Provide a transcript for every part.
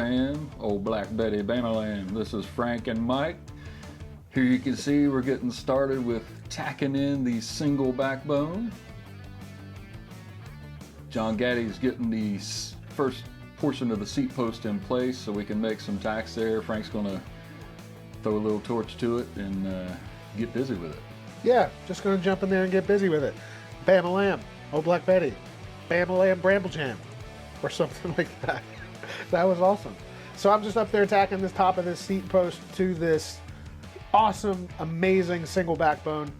fam, old Black Betty Bamalam. This is Frank and Mike. Here you can see we're getting started with tacking in the single backbone. John Gaddy's getting the first portion of the seat post in place so we can make some tacks there. Frank's gonna throw a little torch to it and get busy with it. Yeah, just gonna jump in there and get busy with it. Bam-a-lam, old Black Betty, Bam-a-lam Bramble Jam, or something like that. That was awesome. So I'm just up there tacking this top of this seat post to this awesome, amazing single backbone.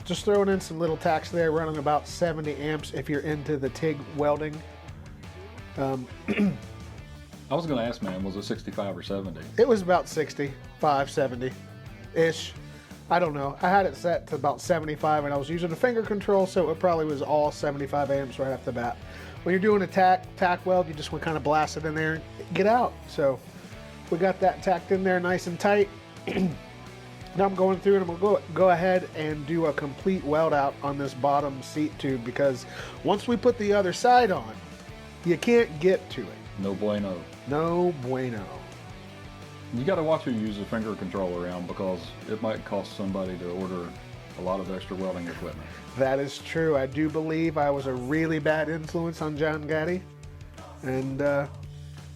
Just throwing in some little tacks there, running about 70 amps if you're into the TIG welding. I was going to ask, man, was it 65 or 70? It was about 65, 70-ish. I don't know. I had it set to about 75, and I was using a finger control, so it probably was all 75 amps right off the bat. When you're doing a tack weld, you just want to kind of blast it in there and get out. So we got that tacked in there nice and tight. Now I'm going through and I'm going to go ahead and do a complete weld out on this bottom seat tube, because once we put the other side on, you can't get to it. No bueno. No bueno. You got to watch who you use a finger control around, because it might cost somebody to order a lot of extra welding equipment. That is true. I do believe I was a really bad influence on John Gaddy, and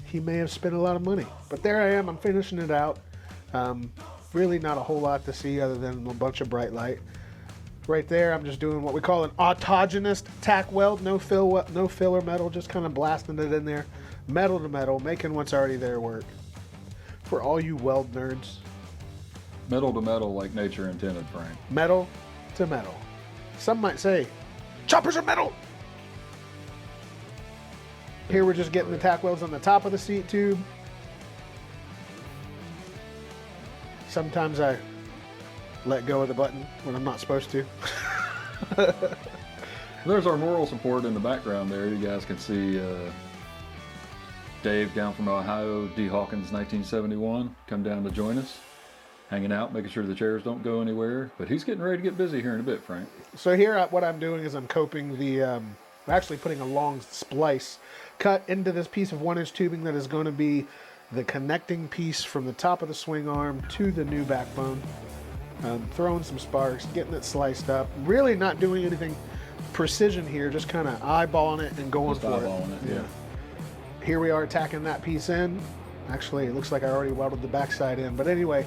he may have spent a lot of money. But there I am. I'm finishing it out. Really not a whole lot to see other than a bunch of bright light. Right there, I'm just doing what we call an autogenous tack weld. No filler metal, just kind of blasting it in there. Metal to metal, making what's already there work. For all you weld nerds. Metal to metal like nature intended, Frank. Metal to metal. Some might say, choppers are metal! Here we're just getting the tack welds on the top of the seat tube. Sometimes I let go of the button when I'm not supposed to. There's our moral support in the background there. You guys can see Dave down from Ohio, D. Hawkins, 1971, come down to join us, hanging out, making sure the chairs don't go anywhere. But he's getting ready to get busy here in a bit, Frank. So here what I'm doing is I'm coping the, I'm actually putting a long splice cut into this piece of 1-inch tubing that is going to be the connecting piece from the top of the swing arm to the new backbone. Throwing some sparks, getting it sliced up. Really not doing anything precision here, just kind of eyeballing it and going Just for eyeballing it, yeah. Here we are tacking that piece in. Actually, it looks like I already welded the backside in. But anyway,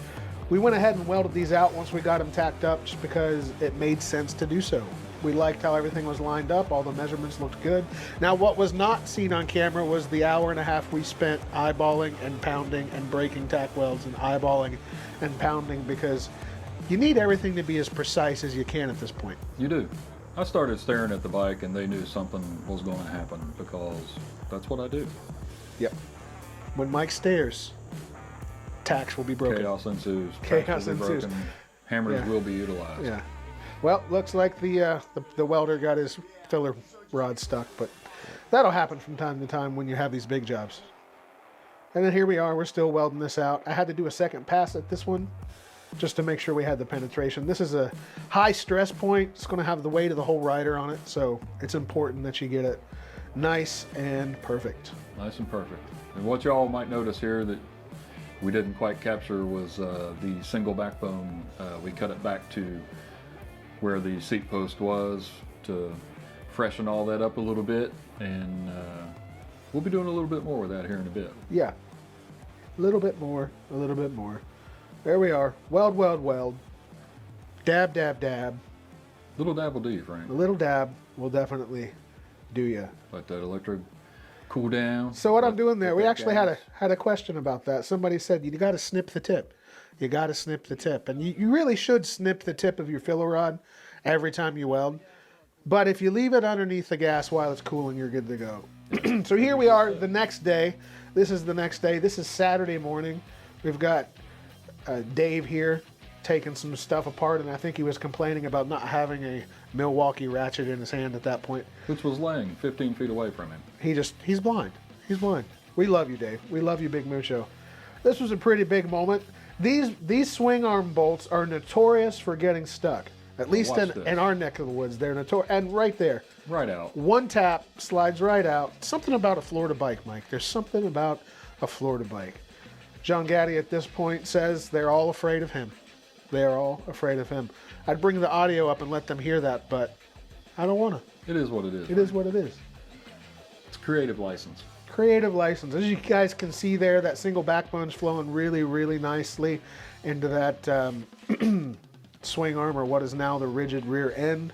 we went ahead and welded these out once we got them tacked up, just because it made sense to do so. We liked how everything was lined up. All the measurements looked good. Now, what was not seen on camera was the hour and a half we spent eyeballing and pounding and breaking tack welds and eyeballing and pounding, because you need everything to be as precise as you can at this point. You do. I started staring at the bike and they knew something was going to happen, because that's what I do. Yep. When Mike stares, tacks will be broken. Chaos ensues. Chaos Tracks will be ensues. broken, hammers Yeah. will be utilized. Yeah. Well, looks like the welder got his filler rod stuck, but that'll happen from time to time when you have these big jobs. And then here we are, we're still welding this out. I had to do a second pass at this one just to make sure we had the penetration. This is a high stress point. It's going to have the weight of the whole rider on it, so it's important that you get it nice and perfect. Nice and perfect. And what y'all might notice here that we didn't quite capture was the single backbone. We cut it back to where the seat post was to freshen all that up a little bit, and we'll be doing a little bit more with that here in a bit. Yeah, a little bit more, a little bit more. There we are. Weld, weld, weld. Dab, dab, dab. Little dab will do you, Frank. A little dab will definitely do you. Let that electric cool down. So what I'm doing there, we actually had a question about that. Somebody said, you got to snip the tip. You got to snip the tip. And you really should snip the tip of your filler rod every time you weld. But if you leave it underneath the gas while it's cooling, you're good to go. So here we are the next day. This is the next day. This is Saturday morning. We've got Dave here taking some stuff apart, and I think he was complaining about not having a Milwaukee ratchet in his hand at that point. Which was laying 15 feet away from him. He's blind. He's blind. We love you, Dave. We love you, Big Mucho. This was a pretty big moment. These swing arm bolts are notorious for getting stuck. At least in our neck of the woods, they're notorious. And right there. Right out. One tap, slides right out. Something about a Florida bike, Mike. There's something about a Florida bike. John Gaddy at this point says they're all afraid of him. They're all afraid of him. I'd bring the audio up and let them hear that, but I don't want to. It is what it is. It is what it is. It's creative license. Creative license. As you guys can see there, that single backbone's flowing really, really nicely into that swing arm, or what is now the rigid rear end.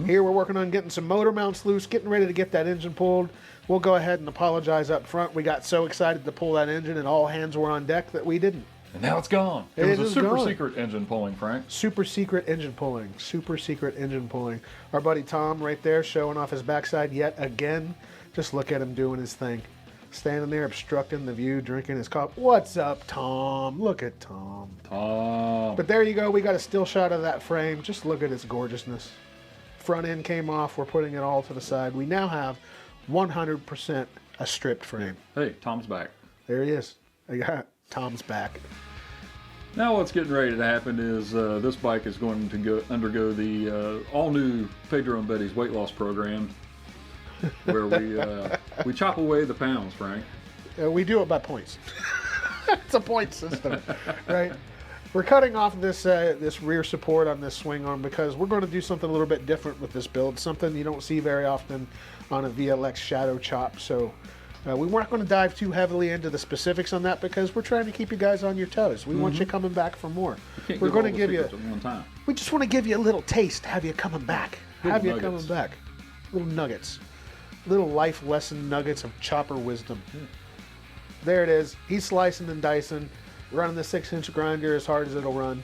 Here we're working on getting some motor mounts loose, getting ready to get that engine pulled. We'll go ahead and apologize up front. We got so excited to pull that engine and all hands were on deck that we didn't. And now it's gone. It was a super secret engine pulling, Frank. Super secret engine pulling. Super secret engine pulling. Our buddy Tom right there showing off his backside yet again. Just look at him doing his thing. Standing there obstructing the view, drinking his coffee. What's up, Tom? Look at Tom. Tom. But there you go. We got a still shot of that frame. Just look at its gorgeousness. Front end came off. We're putting it all to the side. We now have 100% a stripped frame. Hey, Tom's back. There he is. I got Tom's back. Now what's getting ready to happen is this bike is going to undergo the all-new Pedro and Betty's weight loss program, where we chop away the pounds, Frank. We do it by points. It's a point system, right? We're cutting off this this rear support on this swing arm because we're going to do something a little bit different with this build, something you don't see very often on a VLX Shadow chop. So we weren't going to dive too heavily into the specifics on that because we're trying to keep you guys on your toes. We want you coming back for more. We're going to give you. We just want to give you a little taste, have you coming back, have you coming back. Little nuggets, little life lesson nuggets of chopper wisdom. There it is. He's slicing and dicing, running the 6-inch grinder as hard as it'll run.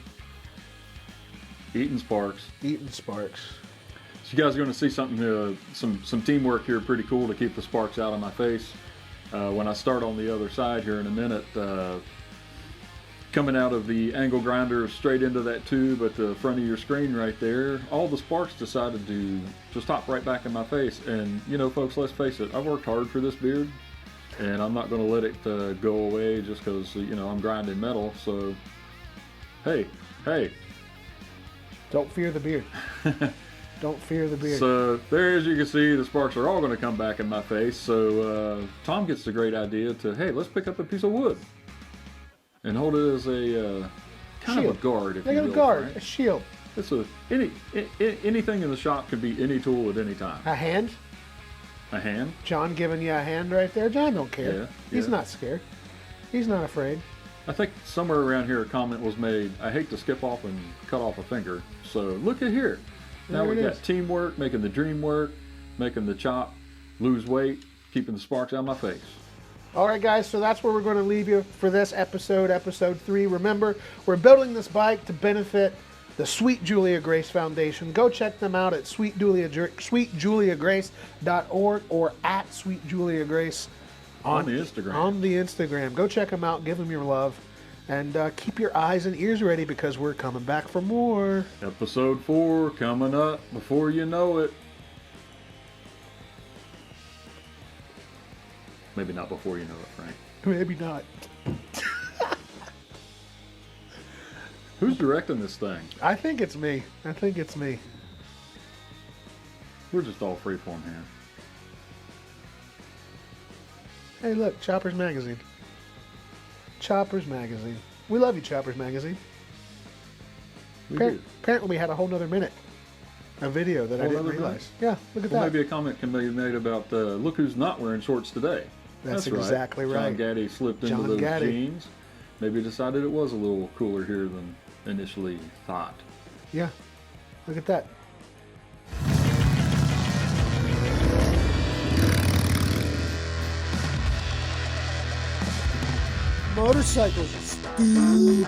Eating sparks. Eating sparks. So you guys are going to see something, some teamwork here, pretty cool to keep the sparks out of my face. When I start on the other side here in a minute, coming out of the angle grinder straight into that tube at the front of your screen right there, all the sparks decided to just hop right back in my face. And you know, folks, let's face it, I've worked hard for this beard, and I'm not going to let it go away just because, you know, I'm grinding metal. So, hey. Don't fear the beard. Don't fear the beard. So there, as you can see, the sparks are all going to come back in my face. So Tom gets the great idea to, hey, let's pick up a piece of wood and hold it as a kind shield. of a guard, if like you will. A guard, right? a shield. It's anything in the shop can be any tool at any time. A hand. A hand. John giving you a hand right there. John don't care. Yeah, He's not scared. He's not afraid. I think somewhere around here a comment was made, I hate to skip off and cut off a finger. So look at here. Now we got teamwork, making the dream work, making the chop, lose weight, keeping the sparks out of my face. All right, guys, so that's where we're going to leave you for this episode, episode 3. Remember, we're building this bike to benefit the Sweet Julia Grace Foundation. Go check them out at sweetjuliagrace.org or at Sweet Julia Grace on the Instagram. On the Instagram. Go check them out. Give them your love. And keep your eyes and ears ready because we're coming back for more. Episode 4 coming up before you know it. Maybe not before you know it, Frank. Maybe not. Who's directing this thing? I think it's me. We're just all freeform here. Hey, look, Choppers Magazine. Choppers Magazine. We love you, Choppers Magazine. Apparently we had a whole nother minute of video that I didn't realize. Yeah, look at that. Maybe a comment can be made about, look who's not wearing shorts today. That's exactly right. John Gaddy slipped into those jeans. Maybe decided it was a little cooler here than initially thought. Yeah, look at that. Motorcycles are stupid.